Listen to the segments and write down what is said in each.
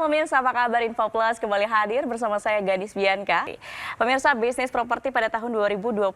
pemirsa, apa kabar? Info Plus kembali hadir bersama saya Gadis Bianca. Pemirsa, bisnis properti pada tahun 2025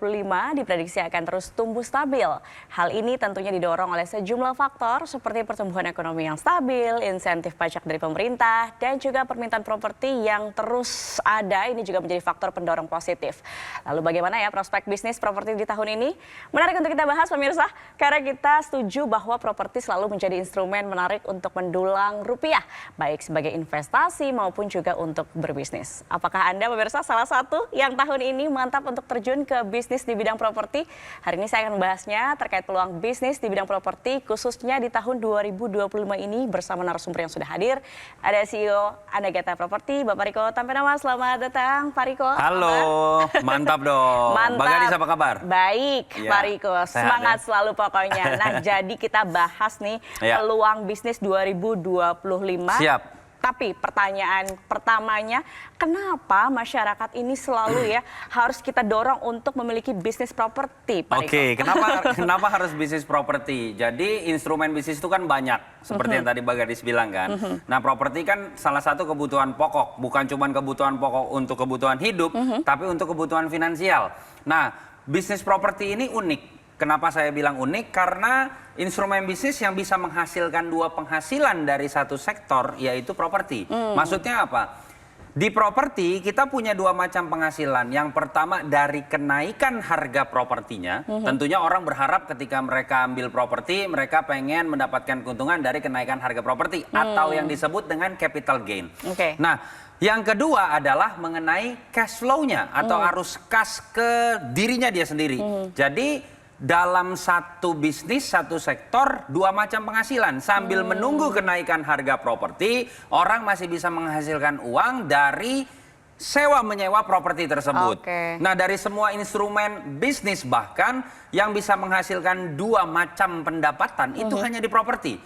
diprediksi akan terus tumbuh stabil. Hal ini tentunya didorong oleh sejumlah faktor seperti pertumbuhan ekonomi yang stabil, insentif pajak dari pemerintah, dan juga permintaan properti yang terus ada. Ini juga menjadi faktor pendorong positif. Lalu bagaimana ya prospek bisnis properti di tahun ini? Menarik untuk kita bahas pemirsa, karena kita setuju bahwa properti selalu menjadi instrumen menarik untuk mendulang rupiah, baik sebagai investasi maupun juga untuk berbisnis. Apakah Anda pemirsa salah satu yang tahun ini mantap untuk terjun ke bisnis di bidang properti? Hari ini saya akan membahasnya terkait peluang bisnis di bidang properti khususnya di tahun 2025 ini bersama narasumber yang sudah hadir. Ada CEO Anagata Property, Bapak Riko Tampenama. Selamat datang Pak Riko. Halo, mantap dong. Mantap. Bang Gadis apa kabar? Baik, Ya, Pak Riko. Semangat selalu pokoknya. Nah, jadi kita bahas nih peluang bisnis 2025. Siap. Tapi pertanyaan pertamanya, kenapa masyarakat ini selalu ya harus kita dorong untuk memiliki bisnis properti, Pak Riko? Oke, kenapa harus bisnis properti? Jadi instrumen bisnis itu kan banyak, seperti yang tadi Bang Gadis bilang kan. Nah, properti kan salah satu kebutuhan pokok, bukan cuma kebutuhan pokok untuk kebutuhan hidup, tapi untuk kebutuhan finansial. Nah, bisnis properti ini unik. Kenapa saya bilang unik? Karena instrumen bisnis yang bisa menghasilkan dua penghasilan dari satu sektor, yaitu properti. Maksudnya apa? Di properti kita punya dua macam penghasilan. Yang pertama dari kenaikan harga propertinya. Tentunya orang berharap ketika mereka ambil properti, mereka pengen mendapatkan keuntungan dari kenaikan harga properti. Atau yang disebut dengan capital gain. Nah, yang kedua adalah mengenai cash flow-nya atau arus kas ke dirinya dia sendiri. Jadi dalam satu bisnis, satu sektor, dua macam penghasilan. Sambil menunggu kenaikan harga properti, orang masih bisa menghasilkan uang dari sewa menyewa properti tersebut. Nah, dari semua instrumen bisnis bahkan yang bisa menghasilkan dua macam pendapatan itu hanya di properti.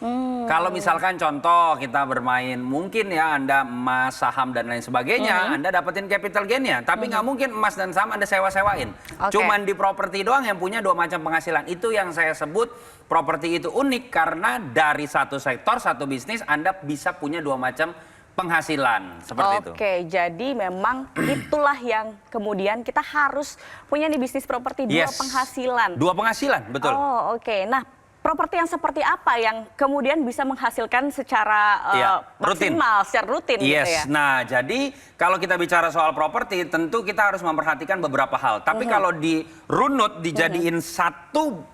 Kalau misalkan contoh kita bermain, mungkin ya Anda emas, saham dan lain sebagainya, Anda dapetin capital gain-nya. Tapi nggak mungkin emas dan saham Anda sewa-sewain. Cuman di properti doang yang punya dua macam penghasilan. Itu yang saya sebut properti itu unik karena dari satu sektor, satu bisnis Anda bisa punya dua macam penghasilan seperti itu. Oke, jadi memang itulah yang kemudian kita harus punya di bisnis properti dua penghasilan. Dua penghasilan, betul. Oh, oke. Nah, properti yang seperti apa yang kemudian bisa menghasilkan secara maksimal, secara rutin gitu ya? Nah, jadi kalau kita bicara soal properti, tentu kita harus memperhatikan beberapa hal. Tapi kalau dirunut, dijadiin satu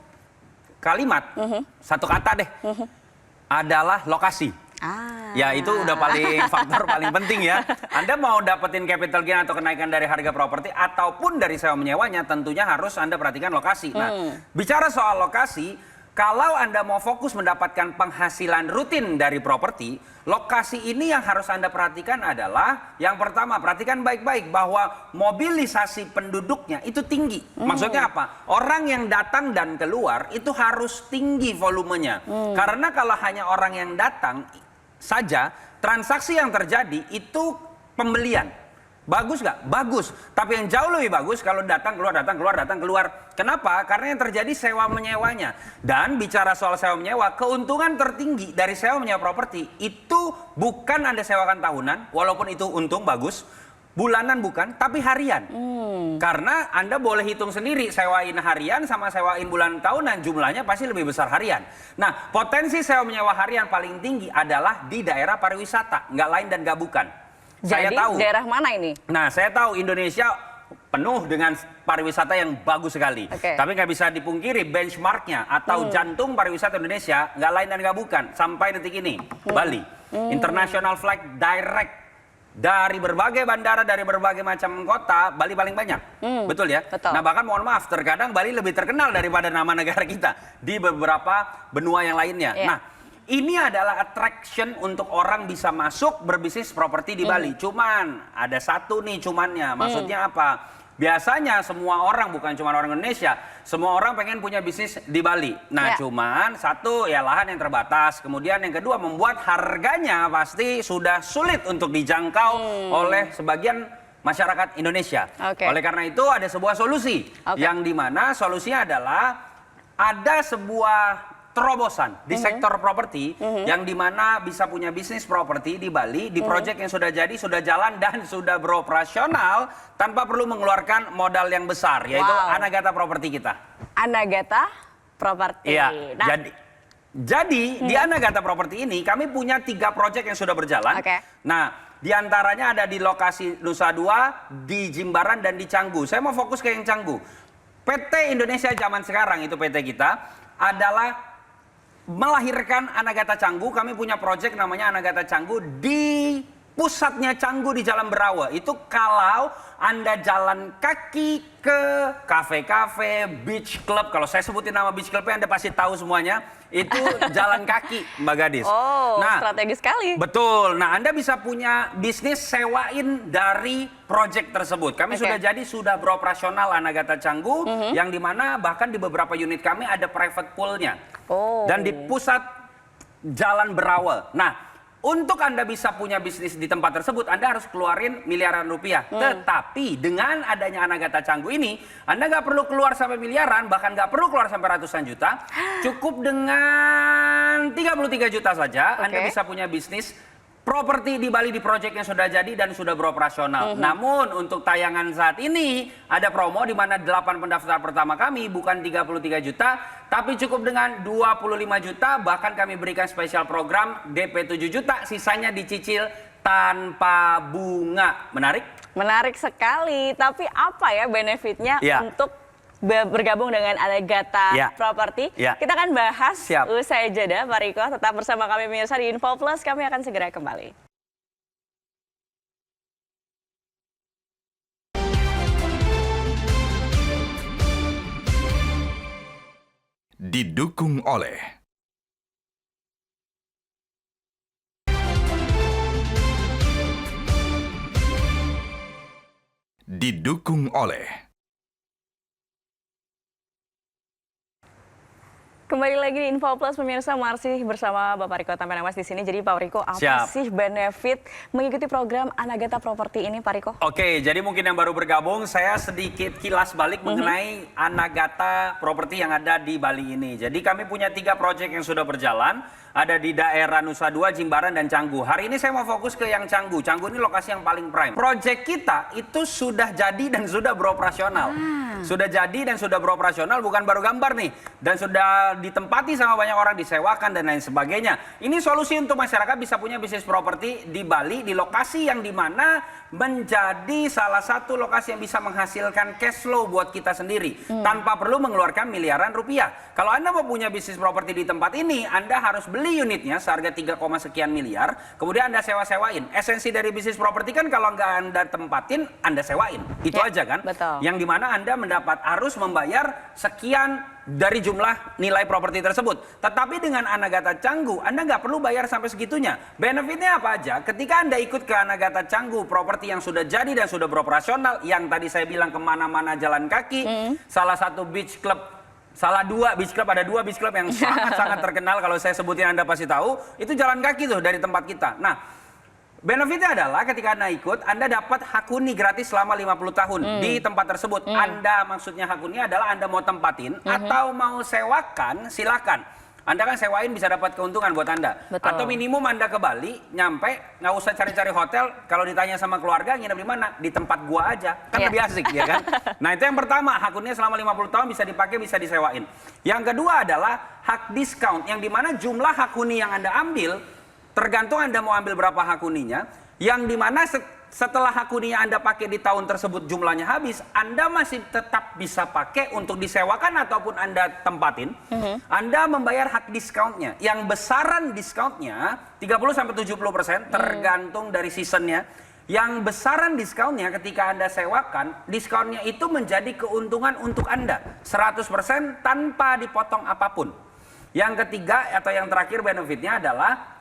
kalimat, satu kata deh, adalah lokasi. Ya itu udah faktor paling penting ya. Anda mau dapetin capital gain atau kenaikan dari harga properti ataupun dari sewa menyewanya, tentunya harus Anda perhatikan lokasi. Nah, bicara soal lokasi, kalau Anda mau fokus mendapatkan penghasilan rutin dari properti, lokasi ini yang harus Anda perhatikan adalah yang pertama, perhatikan baik-baik bahwa mobilisasi penduduknya itu tinggi. Maksudnya apa? Orang yang datang dan keluar itu harus tinggi volumenya. Karena kalau hanya orang yang datang saja, transaksi yang terjadi itu pembelian. Bagus nggak? Bagus. Tapi yang jauh lebih bagus kalau datang keluar, datang keluar, datang keluar. Kenapa? Karena yang terjadi sewa menyewanya. Dan bicara soal sewa menyewa, keuntungan tertinggi dari sewa menyewa properti itu bukan Anda sewakan tahunan, walaupun itu untung bagus. Bulanan bukan, tapi harian. Karena Anda boleh hitung sendiri, sewain harian sama sewain bulan tahunan, jumlahnya pasti lebih besar harian. Nah, potensi sewa menyewa harian paling tinggi adalah di daerah pariwisata, nggak lain dan nggak bukan. Jadi saya tahu daerah mana ini? Nah, saya tahu Indonesia penuh dengan pariwisata yang bagus sekali. Tapi nggak bisa dipungkiri benchmarknya atau jantung pariwisata Indonesia nggak lain dan nggak bukan sampai detik ini, Bali. International flight direct dari berbagai bandara, dari berbagai macam kota, Bali paling banyak. Betul ya? Nah, bahkan mohon maaf, terkadang Bali lebih terkenal daripada nama negara kita di beberapa benua yang lainnya. Nah, ini adalah attraction untuk orang bisa masuk berbisnis properti di Bali. Cuman ada satu nih cumannya. Maksudnya apa? Biasanya semua orang, bukan cuma orang Indonesia, semua orang pengen punya bisnis di Bali. Nah, cuman satu ya lahan yang terbatas. Kemudian yang kedua membuat harganya pasti sudah sulit untuk dijangkau oleh sebagian masyarakat Indonesia. Oleh karena itu ada sebuah solusi yang dimana solusinya adalah ada sebuah terobosan di sektor properti yang dimana bisa punya bisnis properti di Bali, di proyek yang sudah jadi, sudah jalan dan sudah beroperasional tanpa perlu mengeluarkan modal yang besar, yaitu Anagata Property kita. Anagata Property. Iya. Nah, jadi di Anagata Property ini kami punya 3 proyek yang sudah berjalan. Nah, di antaranya ada di lokasi Nusa Dua, di Jimbaran dan di Canggu. Saya mau fokus ke yang Canggu. PT Indonesia zaman sekarang itu PT kita adalah melahirkan Anagata Canggu. Kami punya proyek namanya Anagata Canggu di pusatnya Canggu di Jalan Berawa. Itu kalau Anda jalan kaki ke kafe-kafe, beach club. Kalau saya sebutin nama beach clubnya Anda pasti tahu semuanya. Itu jalan kaki, Mbak Gadis. Oh, nah, strategis sekali. Betul. Nah, Anda bisa punya bisnis sewain dari proyek tersebut. Kami sudah jadi, sudah beroperasional Anagata Canggu, yang dimana bahkan di beberapa unit kami ada private poolnya. Dan di pusat Jalan Berawal. Nah, untuk Anda bisa punya bisnis di tempat tersebut, Anda harus keluarin miliaran rupiah. Tetapi dengan adanya Anagata Canggu ini, Anda nggak perlu keluar sampai miliaran, bahkan nggak perlu keluar sampai ratusan juta. Cukup dengan 33 juta saja, Anda bisa punya bisnis properti di Bali di proyek yang sudah jadi dan sudah beroperasional. Namun untuk tayangan saat ini ada promo di mana 8 pendaftar pertama kami bukan 33 juta, tapi cukup dengan 25 juta, bahkan kami berikan spesial program DP 7 juta, sisanya dicicil tanpa bunga. Menarik? Menarik sekali. Tapi apa ya benefitnya untuk bergabung dengan Anagata Property? Kita akan bahas usai jeda, Pak Riko. Tetap bersama kami pemirsa di Info Plus, kami akan segera kembali. Didukung oleh Kembali lagi di Info Plus pemirsa, masih bersama Bapak Riko Tampenamas di sini. Jadi Pak Riko, apa sih benefit mengikuti program Anagata Property ini, Pak Riko? Oke, jadi mungkin yang baru bergabung, saya sedikit kilas balik mengenai Anagata Property yang ada di Bali ini. Jadi kami punya 3 proyek yang sudah berjalan, ada di daerah Nusa Dua, Jimbaran, dan Canggu. Hari ini saya mau fokus ke yang Canggu. Canggu ini lokasi yang paling prime. Proyek kita itu sudah jadi dan sudah beroperasional. Sudah jadi dan sudah beroperasional, bukan baru gambar nih. Dan sudah ditempati sama banyak orang, disewakan dan lain sebagainya. Ini solusi untuk masyarakat bisa punya bisnis properti di Bali, di lokasi yang dimana menjadi salah satu lokasi yang bisa menghasilkan cash flow buat kita sendiri. Tanpa perlu mengeluarkan miliaran rupiah. Kalau Anda mau punya bisnis properti di tempat ini, Anda harus beli unitnya seharga 3, sekian miliar. Kemudian Anda sewa-sewain. Esensi dari bisnis properti kan kalau nggak Anda tempatin, Anda sewain. Itu aja kan? Betul. Yang dimana Anda harus membayar sekian dari jumlah nilai properti tersebut. Tetapi dengan Anagata Canggu, Anda nggak perlu bayar sampai segitunya. Benefitnya apa aja? Ketika Anda ikut ke Anagata Canggu, properti yang sudah jadi dan sudah beroperasional, yang tadi saya bilang kemana-mana jalan kaki, salah satu beach club, ada 2 beach club yang sangat-sangat terkenal, kalau saya sebutin Anda pasti tahu, itu jalan kaki tuh dari tempat kita. Nah, benefitnya adalah ketika Anda ikut, Anda dapat hak huni gratis selama 50 tahun di tempat tersebut. Anda maksudnya hak huni adalah Anda mau tempatin atau mau sewakan, silakan. Anda kan sewain bisa dapat keuntungan buat Anda. Atau minimum Anda ke Bali, nyampe, nggak usah cari-cari hotel. Kalau ditanya sama keluarga, nginep di mana? Di tempat gua aja. Kan lebih asik, ya kan? Nah, itu yang pertama. Hak huninya selama 50 tahun bisa dipakai, bisa disewain. Yang kedua adalah hak discount. Yang dimana jumlah hak huni yang Anda ambil, tergantung Anda mau ambil berapa hak huninya, yang dimana setelah hak huninya Anda pakai di tahun tersebut jumlahnya habis, Anda masih tetap bisa pakai untuk disewakan ataupun Anda tempatin. Anda membayar hak diskauntnya. Yang besaran diskauntnya 30-70% tergantung dari seasonnya. Yang besaran diskaunnya ketika Anda sewakan, diskonnya itu menjadi keuntungan untuk Anda 100% tanpa dipotong apapun. Yang ketiga atau yang terakhir benefitnya adalah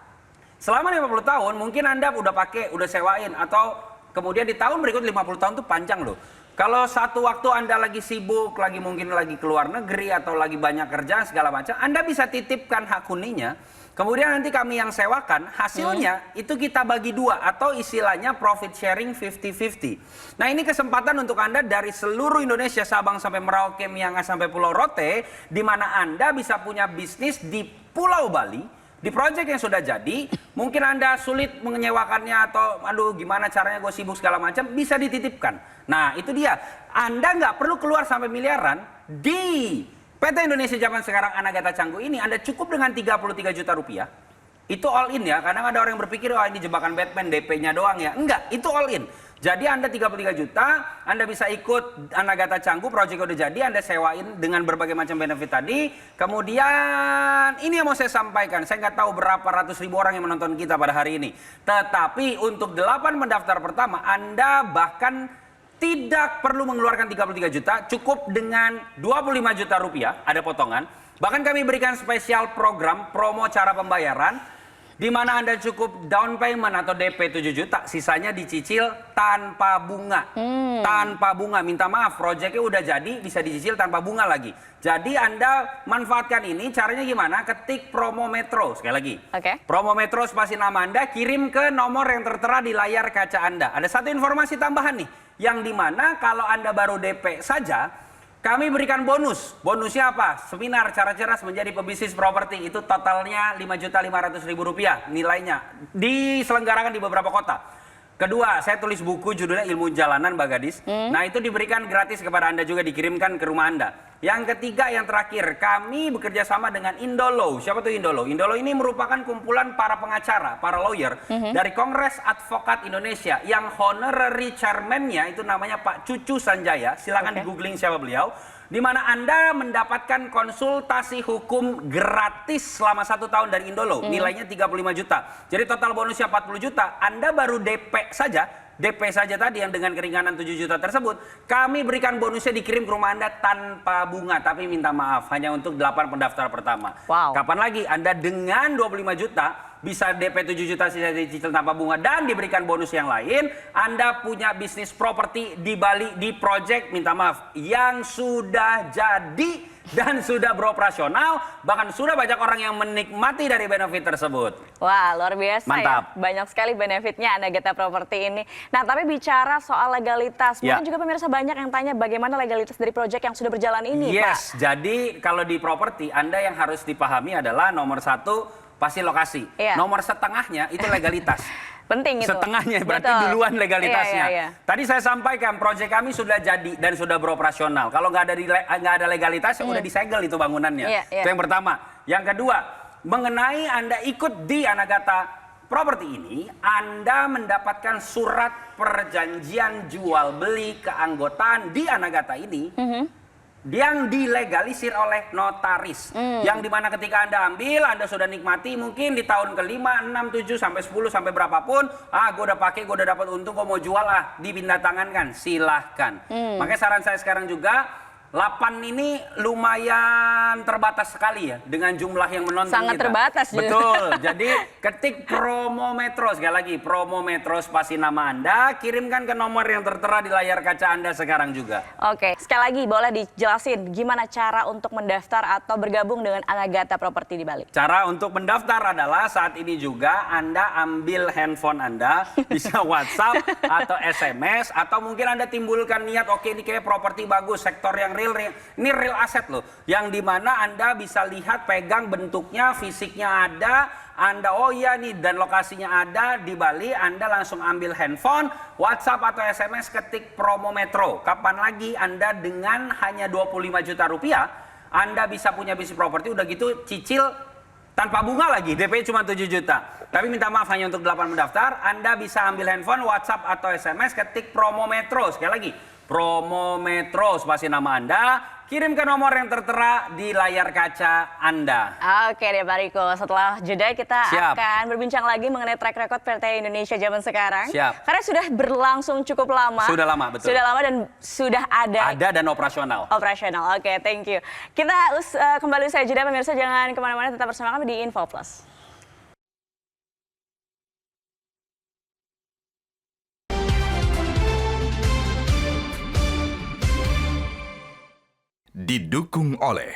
selama 50 tahun mungkin Anda udah pakai, udah sewain, atau kemudian di tahun berikut 50 tahun itu panjang loh. Kalau satu waktu Anda lagi sibuk, mungkin lagi keluar negeri atau lagi banyak kerjaan segala macam, Anda bisa titipkan hak huninya Kemudian nanti kami yang sewakan, hasilnya itu kita bagi dua atau istilahnya profit sharing 50-50. Nah ini kesempatan untuk Anda dari seluruh Indonesia, Sabang sampai Merauke, Miangas sampai Pulau Rote, di mana Anda bisa punya bisnis di Pulau Bali, di proyek yang sudah jadi. Mungkin Anda sulit menyewakannya atau aduh gimana caranya gue sibuk segala macam, bisa dititipkan. Nah itu dia, Anda nggak perlu keluar sampai miliaran di PT Indonesia Zaman Sekarang Anagata Canggu ini. Anda cukup dengan 33 juta rupiah. Itu all in ya. Kadang ada orang yang berpikir, oh ini jebakan Batman, DP-nya doang ya. Enggak, itu all in. Jadi Anda 33 juta, Anda bisa ikut Anagata Canggu, proyek udah jadi, Anda sewain dengan berbagai macam benefit tadi. Kemudian ini yang mau saya sampaikan, saya nggak tahu berapa ratus ribu orang yang menonton kita pada hari ini. Tetapi untuk 8 pendaftar pertama, Anda bahkan tidak perlu mengeluarkan 33 juta, cukup dengan 25 juta rupiah, ada potongan. Bahkan kami berikan spesial program, promo cara pembayaran, di mana Anda cukup down payment atau DP 7 juta, sisanya dicicil tanpa bunga. Tanpa bunga, minta maaf, proyeknya udah jadi, bisa dicicil tanpa bunga lagi. Jadi Anda manfaatkan ini, caranya gimana? Ketik promo Metro, sekali lagi. Promo Metro spasi nama Anda, kirim ke nomor yang tertera di layar kaca Anda. Ada satu informasi tambahan nih, yang dimana kalau Anda baru DP saja, kami berikan bonus. Bonusnya apa? Seminar cara cerdas menjadi pebisnis properti. Itu totalnya Rp5.500.000 nilainya. Diselenggarakan di beberapa kota. Kedua, saya tulis buku judulnya Ilmu Jalanan Mbak Gadis. Nah itu diberikan gratis kepada Anda juga, dikirimkan ke rumah Anda. Yang ketiga, yang terakhir, kami bekerja sama dengan Indolo. Siapa tuh Indolo? Indolo ini merupakan kumpulan para pengacara, para lawyer dari Kongres Advokat Indonesia. Yang honorary chairman-nya itu namanya Pak Cucu Sanjaya. Silakan di googling siapa beliau. Di mana Anda mendapatkan konsultasi hukum gratis selama 1 tahun dari Indolo. Nilainya 35 juta. Jadi total bonusnya 40 juta. Anda baru DP saja tadi yang dengan keringanan 7 juta tersebut, kami berikan bonusnya dikirim ke rumah Anda tanpa bunga. Tapi minta maaf, hanya untuk 8 pendaftar pertama. Kapan lagi Anda dengan 25 juta bisa DP 7 juta sisa dicicil tanpa bunga dan diberikan bonus yang lain, Anda punya bisnis properti di Bali, di project, minta maaf, yang sudah jadi dan sudah beroperasional, bahkan sudah banyak orang yang menikmati dari benefit tersebut. Wah, luar biasa. Mantap. Ya. Banyak sekali benefitnya Anagata Property ini. Nah, tapi bicara soal legalitas, mungkin juga pemirsa banyak yang tanya bagaimana legalitas dari proyek yang sudah berjalan ini, Pak. Jadi kalau di properti, Anda yang harus dipahami adalah nomor 1, pasti lokasi. Nomor setengahnya itu legalitas. Penting itu. Setengahnya berarti duluan legalitasnya. Tadi saya sampaikan proyek kami sudah jadi dan sudah beroperasional. Kalau nggak ada legalitas, udah disegel itu bangunannya. Itu yang pertama. Yang kedua, mengenai Anda ikut di Anagata Properti ini, Anda mendapatkan surat perjanjian jual beli keanggotaan di Anagata ini. Yang dilegalisir oleh notaris. Yang dimana ketika Anda ambil, Anda sudah nikmati mungkin di tahun ke-5, 6, 7, sampai 10, sampai berapapun, gue udah pakai, gue udah dapat untung, gue mau jual dipindah tangankan, silahkan. Makanya saran saya sekarang juga, 8 ini lumayan terbatas sekali ya dengan jumlah yang menonton. Sangat terbatas. Betul. Jadi ketik promo Metro, sekali lagi promo Metro spasi nama Anda, kirimkan ke nomor yang tertera di layar kaca Anda sekarang juga. Sekali lagi boleh dijelasin gimana cara untuk mendaftar atau bergabung dengan Anagata Property di Bali? Cara untuk mendaftar adalah saat ini juga Anda ambil handphone Anda, bisa WhatsApp atau SMS, atau mungkin Anda timbulkan niat, oke ini kayak properti bagus, sektor yang real, ini real aset loh, yang dimana Anda bisa lihat, pegang bentuknya, fisiknya ada, Anda oh iya nih, dan lokasinya ada di Bali. Anda langsung ambil handphone, WhatsApp atau SMS, ketik promo Metro. Kapan lagi Anda dengan hanya 25 juta rupiah Anda bisa punya bisnis properti, udah gitu cicil tanpa bunga lagi, DP cuma 7 juta. Tapi minta maaf, hanya untuk 8 mendaftar. Anda bisa ambil handphone, WhatsApp atau SMS, ketik promo Metro. Sekali lagi, promo Metro spasi nama Anda, kirim ke nomor yang tertera di layar kaca Anda. Oke deh Pak Riko, setelah jeda kita akan berbincang lagi mengenai track record PT Indonesia Zaman Sekarang. Karena sudah berlangsung cukup lama. Sudah lama, betul. Sudah lama dan sudah ada. Ada dan operasional. Operasional, oke, thank you. Kita kembali usai jeda, pemirsa jangan kemana-mana, tetap bersama kami di Info Plus. Didukung oleh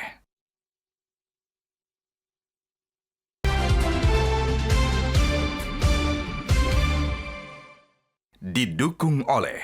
didukung oleh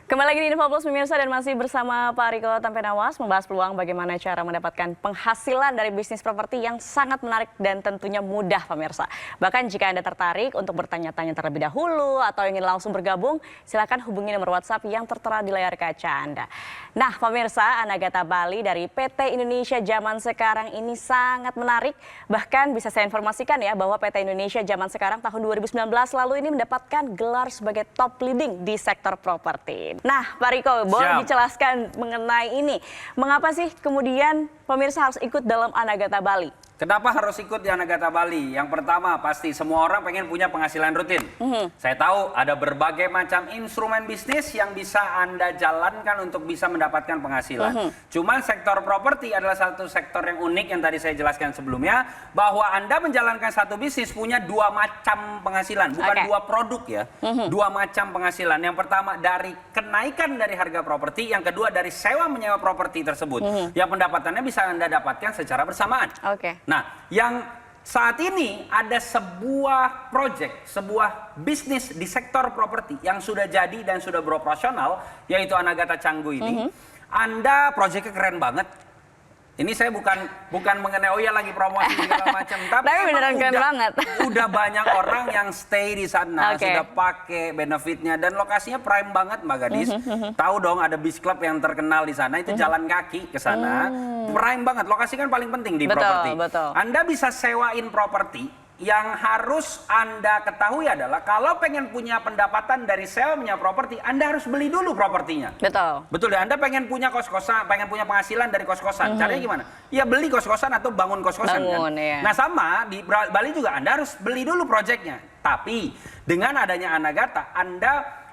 Kembali lagi di Info Plus pemirsa dan masih bersama Pak Riko Tampenawas membahas peluang bagaimana cara mendapatkan penghasilan dari bisnis properti yang sangat menarik dan tentunya mudah pemirsa. Bahkan jika Anda tertarik untuk bertanya-tanya terlebih dahulu atau ingin langsung bergabung, silakan hubungi nomor WhatsApp yang tertera di layar kaca Anda. Nah pemirsa, Anagata Bali dari PT Indonesia Zaman Sekarang ini sangat menarik. Bahkan bisa saya informasikan ya bahwa PT Indonesia Zaman Sekarang tahun 2019 lalu ini mendapatkan gelar sebagai top leading di sektor properti. Nah, Pak Riko, boleh dijelaskan mengenai ini. Mengapa sih kemudian pemirsa harus ikut dalam Anagata Bali? Kenapa harus ikut di Anagata Bali? Yang pertama, pasti semua orang pengen punya penghasilan rutin. Saya tahu ada berbagai macam instrumen bisnis yang bisa Anda jalankan untuk bisa mendapatkan penghasilan. Cuman sektor properti adalah satu sektor yang unik yang tadi saya jelaskan sebelumnya, bahwa Anda menjalankan satu bisnis punya dua macam penghasilan, bukan dua produk ya. Dua macam penghasilan. Yang pertama dari kenaikan dari harga properti, yang kedua dari sewa menyewa properti tersebut. Yang pendapatannya bisa Anda dapatkan secara bersamaan. Nah, yang saat ini ada sebuah proyek, sebuah bisnis di sektor properti yang sudah jadi dan sudah beroperasional, yaitu Anagata Canggu ini. Anda proyeknya keren banget. Ini saya bukan mengenai oh ya lagi promosi segala macam, tapi beneran keren banget. Udah banyak orang yang stay di sana, sudah pakai benefitnya dan lokasinya prime banget Mbak Gadis. Tahu dong ada bis club yang terkenal di sana, itu jalan kaki ke sana. Prime banget, lokasi kan paling penting di properti. Anda bisa sewain properti. Yang harus Anda ketahui adalah kalau pengen punya pendapatan dari sewa menyewa properti, Anda harus beli dulu propertinya. Betul ya, Anda pengen punya kos-kosan, pengen punya penghasilan dari kos-kosan. Caranya gimana? Ya beli kos-kosan atau bangun kos-kosan kan. Nah sama di Bali juga Anda harus beli dulu proyeknya. Tapi dengan adanya Anagata, Anda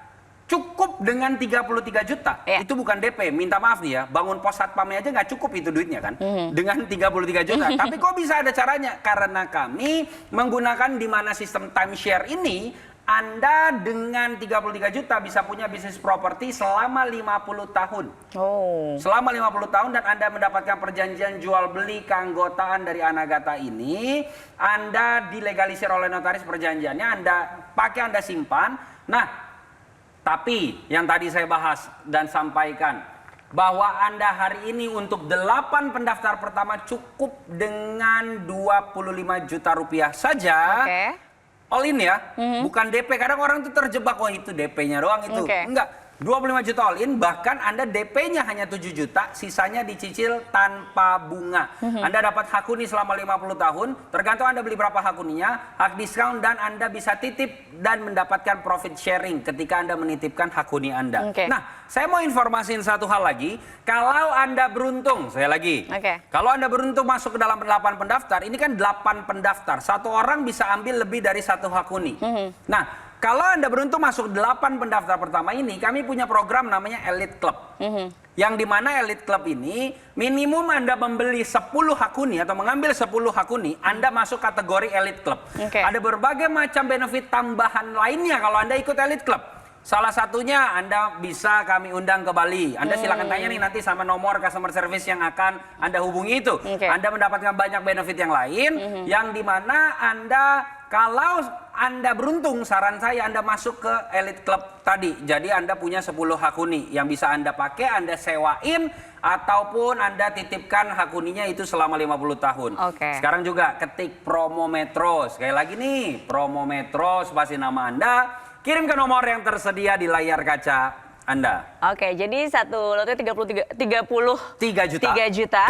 cukup dengan 33 juta, itu bukan DP, minta maaf nih ya, bangun pos satpamnya aja nggak cukup itu duitnya kan, dengan 33 juta. Tapi kok bisa ada caranya? Karena kami menggunakan di mana sistem timeshare ini, Anda dengan 33 juta bisa punya bisnis properti selama 50 tahun. Selama 50 tahun dan Anda mendapatkan perjanjian jual beli keanggotaan dari Anagata ini, Anda dilegalisir oleh notaris perjanjiannya, Anda pakai, Anda simpan. Nah, tapi yang tadi saya bahas dan sampaikan bahwa Anda hari ini untuk 8 pendaftar pertama cukup dengan 25 juta rupiah saja. All in ya, bukan DP. Kadang orang itu terjebak, wah itu DP-nya doang itu. Enggak. 25 juta all in, bahkan Anda DP-nya hanya 7 juta, sisanya dicicil tanpa bunga. Anda dapat hak huni selama 50 tahun, tergantung Anda beli berapa hak huninya, hak diskon, dan Anda bisa titip dan mendapatkan profit sharing ketika Anda menitipkan hak huni Anda. Nah, saya mau informasiin satu hal lagi, kalau Anda beruntung, saya lagi, kalau Anda beruntung masuk ke dalam 8 pendaftar, ini kan 8 pendaftar, satu orang bisa ambil lebih dari satu hak huni. Nah, kalau Anda beruntung masuk 8 pendaftar pertama ini, kami punya program namanya Elite Club. Yang dimana Elite Club ini, minimum Anda membeli 10 hak huni atau mengambil 10 hak huni, Anda masuk kategori Elite Club. Ada berbagai macam benefit tambahan lainnya kalau Anda ikut Elite Club. Salah satunya Anda bisa kami undang ke Bali. Anda silakan tanya nih nanti sama nomor customer service yang akan Anda hubungi itu. Anda mendapatkan banyak benefit yang lain, yang dimana Anda kalau Anda beruntung, saran saya Anda masuk ke Elite Club tadi. Jadi Anda punya 10 hak huni yang bisa Anda pakai, Anda sewain, ataupun Anda titipkan hak huninya itu selama 50 tahun. Sekarang juga ketik promo Metro. Sekali lagi nih, promo Metro, spasi nama Anda, kirim ke nomor yang tersedia di layar kaca Anda. Jadi satu lotnya 33 juta.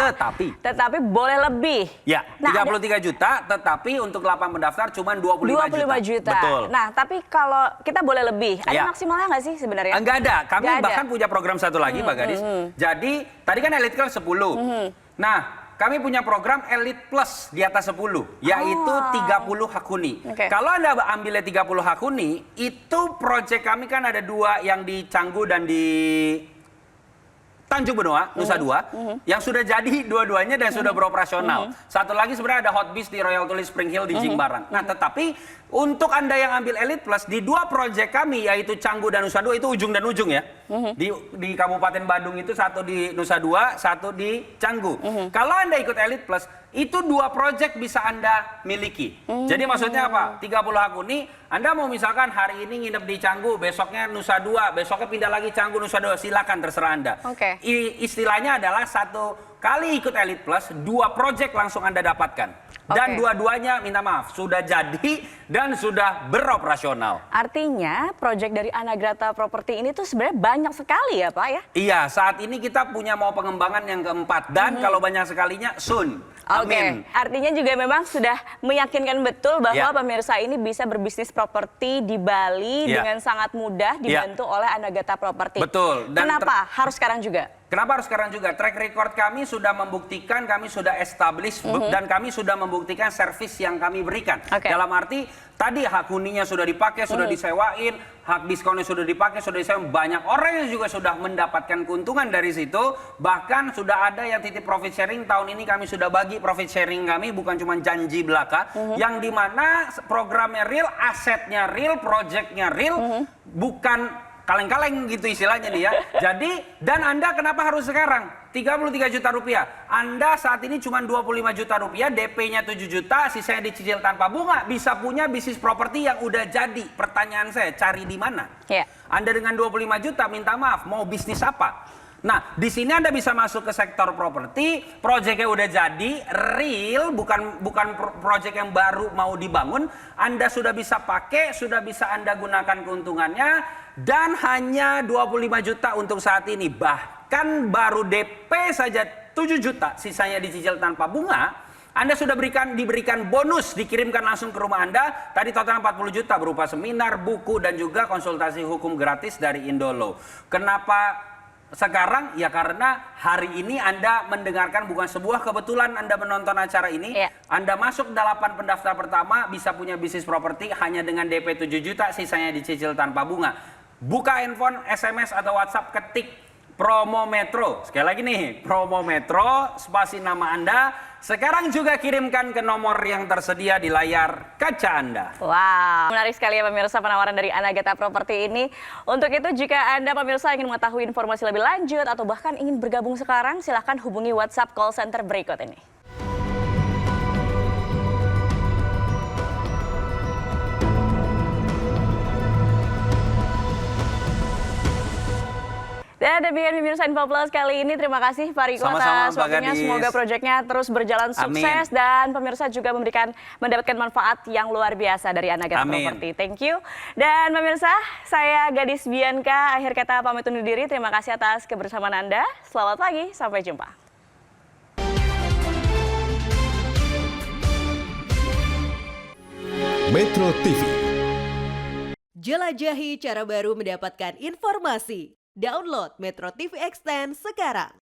Tetapi boleh lebih. Ya, 33 juta, tetapi untuk 8 pendaftar cuma 25 juta. Betul. Nah, tapi kalau kita boleh lebih, ada maksimalnya nggak sih sebenarnya? Enggak ada. Kami bahkan punya program satu lagi, Mbak Gadis. Jadi, tadi kan Elite Club 10. Nah, kami punya program Elite Plus di atas 10, yaitu 30 hak huni. Kalau Anda ambilnya 30 hak huni, itu proyek kami kan ada 2 yang di Canggu dan di Tanjung Benoa, Nusa Dua, yang sudah jadi dua-duanya dan sudah beroperasional. Satu lagi sebenarnya ada Hot Beach di Royal Tulip Spring Hill di Jimbaran. Nah, tetapi untuk Anda yang ambil Elite Plus, di 2 proyek kami, yaitu Canggu dan Nusa Dua, itu ujung dan ujung ya. Di Kabupaten Bandung itu satu di Nusa Dua, satu di Canggu. Kalau Anda ikut Elite Plus, itu 2 proyek bisa Anda miliki. Jadi maksudnya apa? 30 hak huni, Anda mau misalkan hari ini nginep di Canggu, besoknya Nusa Dua, besoknya pindah lagi Canggu, Nusa Dua, silakan terserah Anda. Oke. Istilahnya adalah 1 kali ikut Elite Plus, 2 proyek langsung Anda dapatkan. Dan Oke. dua-duanya minta maaf, sudah jadi dan sudah beroperasional. Artinya proyek dari Anagrata Property ini tuh sebenarnya banyak sekali ya Pak ya? Iya, saat ini kita punya mau pengembangan yang keempat. Dan kalau banyak sekalinya, soon. Amin. Artinya juga memang sudah meyakinkan betul bahwa Ya. pemirsa ini bisa berbisnis properti di Bali Ya. dengan sangat mudah dibantu oleh Anagrata Property. Betul. Dan Kenapa harus sekarang juga? Kenapa harus sekarang juga? Track record kami sudah membuktikan, kami sudah establish, dan kami sudah membuktikan servis yang kami berikan. Oke. Dalam arti, tadi hak huninya sudah dipakai, sudah disewain, hak diskonnya sudah dipakai, sudah disewain. Banyak orang yang juga sudah mendapatkan keuntungan dari situ. Bahkan sudah ada yang titip profit sharing. Tahun ini kami sudah bagi profit sharing kami, bukan cuma janji belaka. Yang dimana programnya real, asetnya real, projectnya real, bukan kaleng-kaleng gitu istilahnya nih ya. Jadi, dan Anda kenapa harus sekarang? 33 juta rupiah. Anda saat ini cuma 25 juta rupiah, DP-nya 7 juta, sisanya dicicil tanpa bunga. Bisa punya bisnis properti yang udah jadi. Pertanyaan saya, cari di mana? Ya. Anda dengan 25 juta, minta maaf, mau bisnis apa? Nah, di sini Anda bisa masuk ke sektor properti, proyeknya udah jadi, real, bukan proyek yang baru mau dibangun. Anda sudah bisa pakai, sudah bisa Anda gunakan keuntungannya, dan hanya 25 juta untuk saat ini. Bahkan baru DP saja 7 juta, sisanya dicicil tanpa bunga. Anda sudah diberikan bonus, dikirimkan langsung ke rumah Anda. Tadi total 40 juta berupa seminar, buku, dan juga konsultasi hukum gratis dari Indolo. Kenapa sekarang? Ya karena hari ini Anda mendengarkan, bukan sebuah kebetulan Anda menonton acara ini. Iya. Anda masuk 8 pendaftar pertama bisa punya bisnis properti hanya dengan DP 7 juta, sisanya dicicil tanpa bunga. Buka handphone, SMS atau WhatsApp, ketik Promo Metro. Sekali lagi nih, Promo Metro, spasi nama Anda. Sekarang juga kirimkan ke nomor yang tersedia di layar kaca Anda. Wow, menarik sekali ya pemirsa penawaran dari Anagrata Property ini. Untuk itu jika Anda pemirsa ingin mengetahui informasi lebih lanjut atau bahkan ingin bergabung sekarang, silahkan hubungi WhatsApp call center berikut ini. Dan demikian pemirsa Info Plus kali ini. Terima kasih Pak Riko Sama-sama, atas Mbak waktunya. Gadis. Semoga proyeknya terus berjalan sukses. Amin. Dan pemirsa juga mendapatkan manfaat yang luar biasa dari Anagrata Amin. Property. Thank you. Dan pemirsa, saya Gadis Bianca. Akhir kata pamit undur diri. Terima kasih atas kebersamaan Anda. Selamat pagi, sampai jumpa. Metro TV. Jelajahi cara baru mendapatkan informasi. Download Metro TV Extend sekarang.